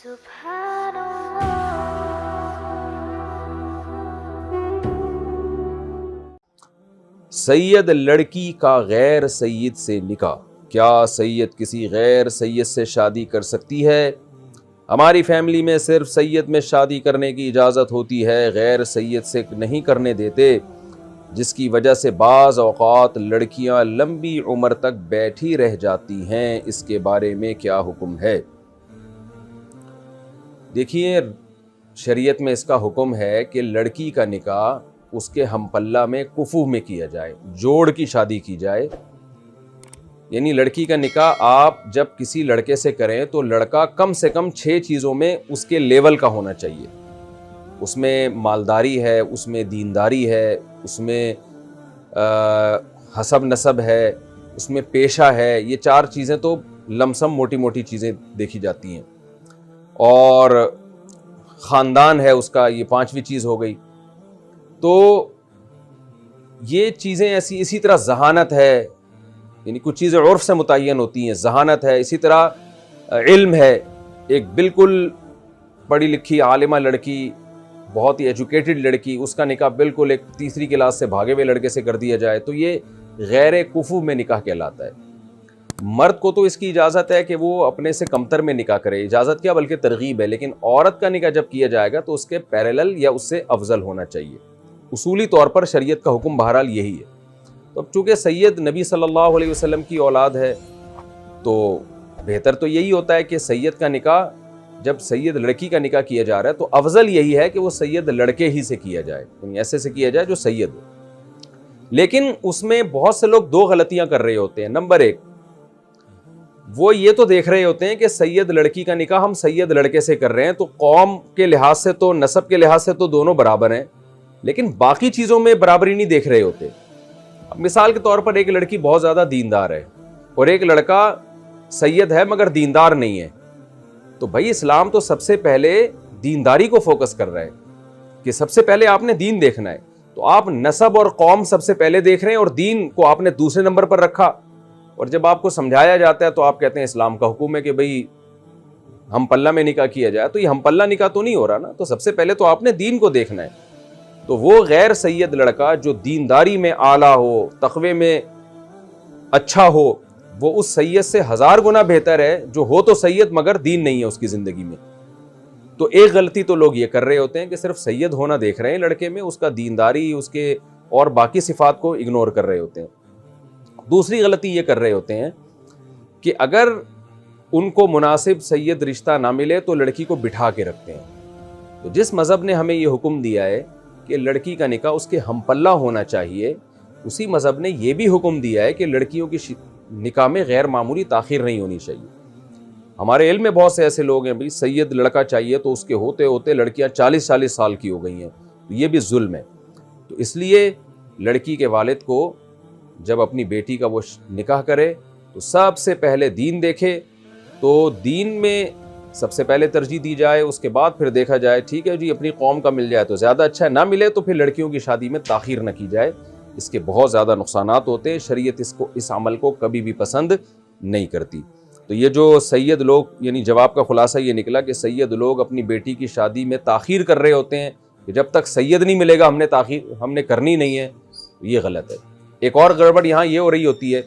سید لڑکی کا غیر سید سے نکاح، کیا سید کسی غیر سید سے شادی کر سکتی ہے؟ ہماری فیملی میں صرف سید میں شادی کرنے کی اجازت ہوتی ہے، غیر سید سے نہیں کرنے دیتے، جس کی وجہ سے بعض اوقات لڑکیاں لمبی عمر تک بیٹھی رہ جاتی ہیں۔ اس کے بارے میں کیا حکم ہے؟ دیکھیے، شریعت میں اس کا حکم ہے کہ لڑکی کا نکاح اس کے ہم پلہ میں کفو میں کیا جائے، جوڑ کی شادی کی جائے۔ یعنی لڑکی کا نکاح آپ جب کسی لڑکے سے کریں تو لڑکا کم سے کم 6 چیزوں میں اس کے لیول کا ہونا چاہیے۔ اس میں مالداری ہے، اس میں دینداری ہے، اس میں حسب نسب ہے، اس میں پیشہ ہے۔ یہ 4 چیزیں تو لمسم موٹی موٹی چیزیں دیکھی جاتی ہیں، اور خاندان ہے اس کا، یہ 5ویں چیز ہو گئی۔ تو یہ چیزیں اسی طرح ذہانت ہے، یعنی کچھ چیزیں عرف سے متعین ہوتی ہیں، ذہانت ہے، اسی طرح علم ہے۔ ایک بالکل پڑھی لکھی عالمہ لڑکی، بہت ہی ایجوکیٹڈ لڑکی، اس کا نکاح بالکل ایک تیسری کلاس سے بھاگے ہوئے لڑکے سے کر دیا جائے تو یہ غیر کفو میں نکاح کہلاتا ہے۔ مرد کو تو اس کی اجازت ہے کہ وہ اپنے سے کمتر میں نکاح کرے، اجازت کیا بلکہ ترغیب ہے، لیکن عورت کا نکاح جب کیا جائے گا تو اس کے پیرالل یا اس سے افضل ہونا چاہیے۔ اصولی طور پر شریعت کا حکم بہرحال یہی ہے۔ تو اب چونکہ سید نبی صلی اللہ علیہ وسلم کی اولاد ہے تو بہتر تو یہی ہوتا ہے کہ سید کا نکاح، جب سید لڑکی کا نکاح کیا جا رہا ہے تو افضل یہی ہے کہ وہ سید لڑکے ہی سے کیا جائے، یعنی ایسے سے کیا جائے جو سید ہو۔ لیکن اس میں بہت سے لوگ 2 غلطیاں کر رہے ہوتے ہیں۔ نمبر 1، وہ یہ تو دیکھ رہے ہوتے ہیں کہ سید لڑکی کا نکاح ہم سید لڑکے سے کر رہے ہیں تو قوم کے لحاظ سے تو، نسب کے لحاظ سے تو دونوں برابر ہیں، لیکن باقی چیزوں میں برابری نہیں دیکھ رہے ہوتے۔ اب مثال کے طور پر ایک لڑکی بہت زیادہ دیندار ہے اور ایک لڑکا سید ہے مگر دیندار نہیں ہے، تو بھائی اسلام تو سب سے پہلے دینداری کو فوکس کر رہا ہے کہ سب سے پہلے آپ نے دین دیکھنا ہے، تو آپ نسب اور قوم سب سے پہلے دیکھ رہے ہیں اور دین کو آپ نے دوسرے نمبر پر رکھا۔ اور جب آپ کو سمجھایا جاتا ہے تو آپ کہتے ہیں اسلام کا حکم ہے کہ بھئی ہم پلہ میں نکاح کیا جائے، تو یہ ہم پلہ نکاح تو نہیں ہو رہا نا، تو سب سے پہلے تو آپ نے دین کو دیکھنا ہے۔ تو وہ غیر سید لڑکا جو دینداری میں اعلیٰ ہو، تقوی میں اچھا ہو، وہ اس سید سے 1000 گنا بہتر ہے جو ہو تو سید مگر دین نہیں ہے اس کی زندگی میں۔ تو ایک غلطی تو لوگ یہ کر رہے ہوتے ہیں کہ صرف سید ہونا دیکھ رہے ہیں لڑکے میں، اس کا دینداری، اس کے اور باقی صفات کو اگنور کر رہے ہوتے ہیں۔ دوسری غلطی یہ کر رہے ہوتے ہیں کہ اگر ان کو مناسب سید رشتہ نہ ملے تو لڑکی کو بٹھا کے رکھتے ہیں۔ تو جس مذہب نے ہمیں یہ حکم دیا ہے کہ لڑکی کا نکاح اس کے ہم پلہ ہونا چاہیے، اسی مذہب نے یہ بھی حکم دیا ہے کہ لڑکیوں کی نکاح میں غیر معمولی تاخیر نہیں ہونی چاہیے۔ ہمارے علم میں بہت سے ایسے لوگ ہیں بھائی سید لڑکا چاہیے تو اس کے ہوتے ہوتے لڑکیاں 40 سال کی ہو گئی ہیں، تو یہ بھی ظلم ہے۔ تو اس لیے لڑکی کے والد کو جب اپنی بیٹی کا وہ نکاح کرے تو سب سے پہلے دین دیکھے، تو دین میں سب سے پہلے ترجیح دی جائے، اس کے بعد پھر دیکھا جائے ٹھیک ہے جی اپنی قوم کا مل جائے تو زیادہ اچھا ہے، نہ ملے تو پھر لڑکیوں کی شادی میں تاخیر نہ کی جائے، اس کے بہت زیادہ نقصانات ہوتے ہیں۔ شریعت اس عمل کو کبھی بھی پسند نہیں کرتی۔ تو یہ جو سید لوگ، یعنی جواب کا خلاصہ یہ نکلا کہ سید لوگ اپنی بیٹی کی شادی میں تاخیر کر رہے ہوتے ہیں کہ جب تک سید نہیں ملے گا ہم نے کرنی نہیں ہے، یہ غلط ہے۔ ایک اور گڑبڑ یہاں یہ ہو رہی ہوتی ہے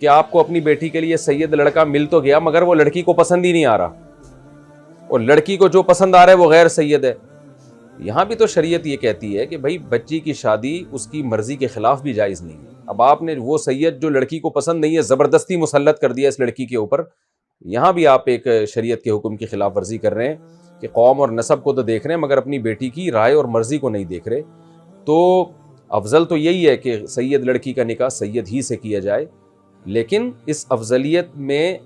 کہ آپ کو اپنی بیٹی کے لیے سید لڑکا مل تو گیا مگر وہ لڑکی کو پسند ہی نہیں آ رہا، اور لڑکی کو جو پسند آ رہا ہے وہ غیر سید ہے۔ یہاں بھی تو شریعت یہ کہتی ہے کہ بھائی بچی کی شادی اس کی مرضی کے خلاف بھی جائز نہیں ہے۔ اب آپ نے وہ سید جو لڑکی کو پسند نہیں ہے زبردستی مسلط کر دیا اس لڑکی کے اوپر، یہاں بھی آپ ایک شریعت کے حکم کی خلاف ورزی کر رہے ہیں کہ قوم اور نسب کو تو دیکھ رہے ہیں مگر اپنی بیٹی کی رائے اور مرضی کو نہیں دیکھ رہے۔ تو افضل تو یہی ہے کہ سید لڑکی کا نکاح سید ہی سے کیا جائے، لیکن اس افضلیت میں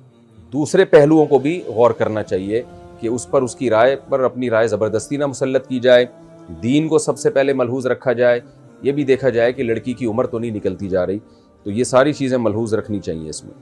دوسرے پہلوؤں کو بھی غور کرنا چاہیے کہ اس پر اس کی رائے پر اپنی رائے زبردستی نہ مسلط کی جائے، دین کو سب سے پہلے ملحوظ رکھا جائے، یہ بھی دیکھا جائے کہ لڑکی کی عمر تو نہیں نکلتی جا رہی۔ تو یہ ساری چیزیں ملحوظ رکھنی چاہیے اس میں۔